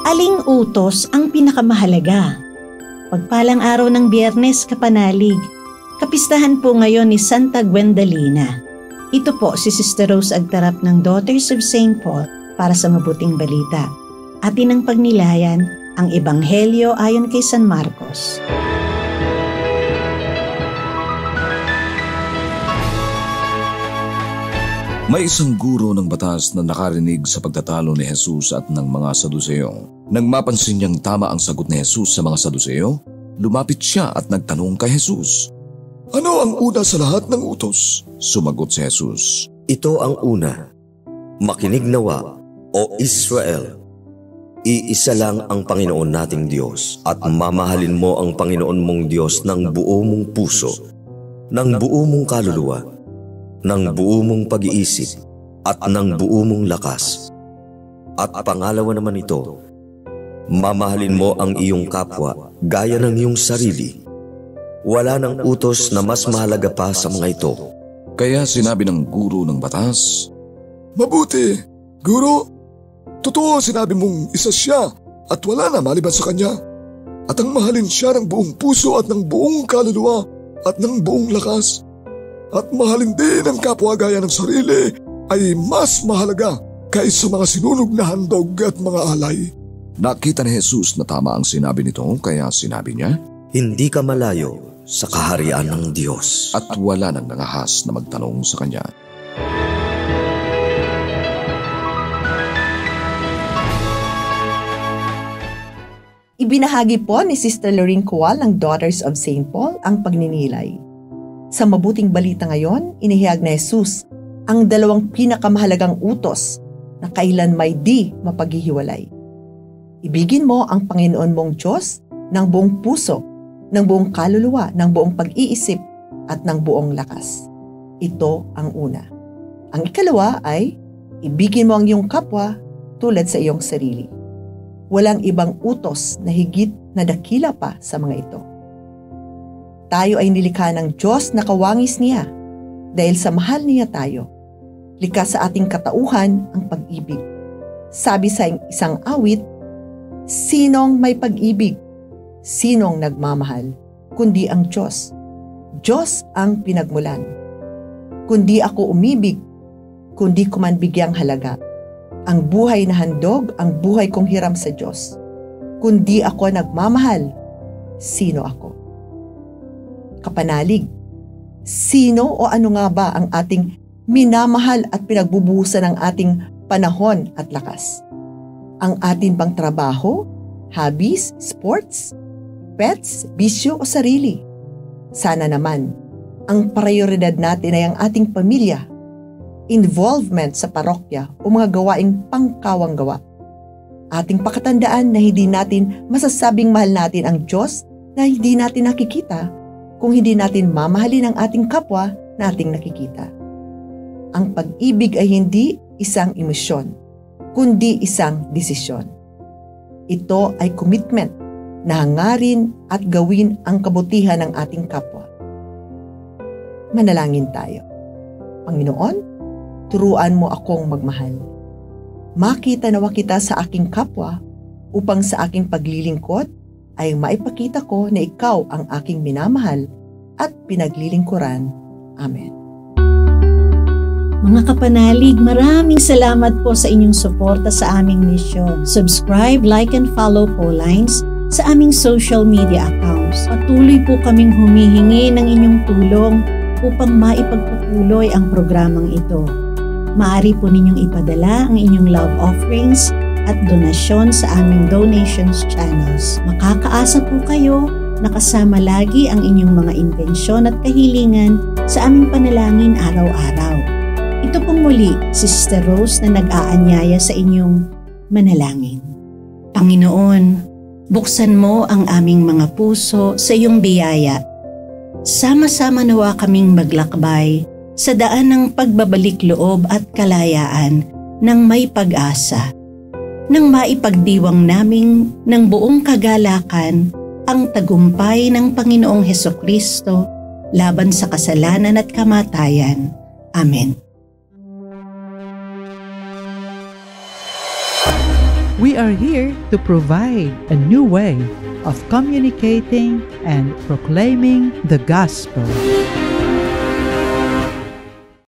Aling utos ang pinakamahalaga? Pagpalang araw ng Biyernes, kapanalig. Kapistahan po ngayon ni Santa Gwendalina. Ito po si Sister Rose Agtarap ng Daughters of St. Paul para sa mabuting balita. Atin ang pagnilayan ang Ebanghelyo ayon kay San Marcos. May isang guro ng batas na nakarinig sa pagtatalo ni Jesus at ng mga Saduseo. Nang mapansin niyang tama ang sagot ni Jesus sa mga Saduseo, lumapit siya at nagtanong kay Jesus. Ano ang una sa lahat ng utos? Sumagot si Jesus. Ito ang una. Makinig nawa, o Israel. Iisa lang ang Panginoon nating Diyos at mamahalin mo ang Panginoon mong Diyos ng buo mong puso, ng buo mong kaluluwa, ng buo mong pag-iisip at ng buo mong lakas. At pangalawa naman ito, mamahalin mo ang iyong kapwa gaya ng iyong sarili. Wala nang utos na mas mahalaga pa sa mga ito. Kaya sinabi ng guro ng batas, Mabuti, Guro. Totoo sinabi mong isa siya at wala na maliban sa kanya. At ang mahalin siya ng buong puso at ng buong kaluluwa at ng buong lakas. At mahalin din ang kapwa gaya ng sarili ay mas mahalaga kaysa mga sinunog na handog at mga alay. Nakita ni Jesus na tama ang sinabi nito kaya sinabi niya, Hindi ka malayo sa kaharian ng Diyos. At wala nang nangahas na magtanong sa kanya. Ibinahagi po ni Sister Lorraine Coal ng Daughters of St. Paul ang pagninilay. Sa mabuting balita ngayon, inihayag na Jesus ang dalawang pinakamahalagang utos na kailan may di mapaghihiwalay. Ibigin mo ang Panginoon mong Diyos ng buong puso, ng buong kaluluwa, ng buong pag-iisip at ng buong lakas. Ito ang una. Ang ikalawa ay ibigin mo ang iyong kapwa tulad sa iyong sarili. Walang ibang utos na higit na dakila pa sa mga ito. Tayo ay nilikha ng Diyos na kawangis niya dahil sa mahal niya tayo. Likha sa ating katauhan ang pag-ibig. Sabi sa isang awit, Sinong may pag-ibig? Sinong nagmamahal? Kundi ang Diyos. Diyos ang pinagmulan. Kundi ako umibig, kundi ko man bigyang halaga. Ang buhay na handog, ang buhay kong hiram sa Diyos. Kundi ako nagmamahal, sino ako? Kapanalig, sino o ano nga ba ang ating minamahal at pinagbubuhusan ng ating panahon at lakas? Ang atin bang trabaho, hobbies, sports, pets, bisyo o sarili? Sana naman, ang prioridad natin ay ang ating pamilya, involvement sa parokya o mga gawaing pangkawang gawa. Ating pakatandaan na hindi natin masasabing mahal natin ang Diyos na hindi natin nakikita kung hindi natin mamahalin ang ating kapwa na ating nakikita. Ang pag-ibig ay hindi isang emosyon, kundi isang desisyon. Ito ay commitment na hangarin at gawin ang kabutihan ng ating kapwa. Manalangin tayo. Panginoon, turuan mo akong magmahal. Makita nawa kita sa aking kapwa upang sa aking paglilingkod ay maipakita ko na ikaw ang aking minamahal at pinaglilingkuran. Amen. Mga kapanalig, maraming salamat po sa inyong suporta sa aming misyon. Subscribe, like, and follow po lines sa aming social media accounts. Patuloy po kaming humihingi ng inyong tulong upang maipagpatuloy ang programang ito. Maaari po ninyong ipadala ang inyong love offerings at donasyon sa aming donations channels. Makakaasa po kayo na kasama lagi ang inyong mga intensyon at kahilingan sa aming panalangin araw-araw. Ito pong muli, Sister Rose na nag-aanyaya sa inyong manalangin. Panginoon, buksan mo ang aming mga puso sa iyong biyaya. Sama-sama nawa kaming maglakbay sa daan ng pagbabalik loob at kalayaan ng may pag-asa, nang maipagdiwang naming ng buong kagalakan ang tagumpay ng Panginoong Hesukristo laban sa kasalanan at kamatayan. Amen. We are here to provide a new way of communicating and proclaiming the gospel.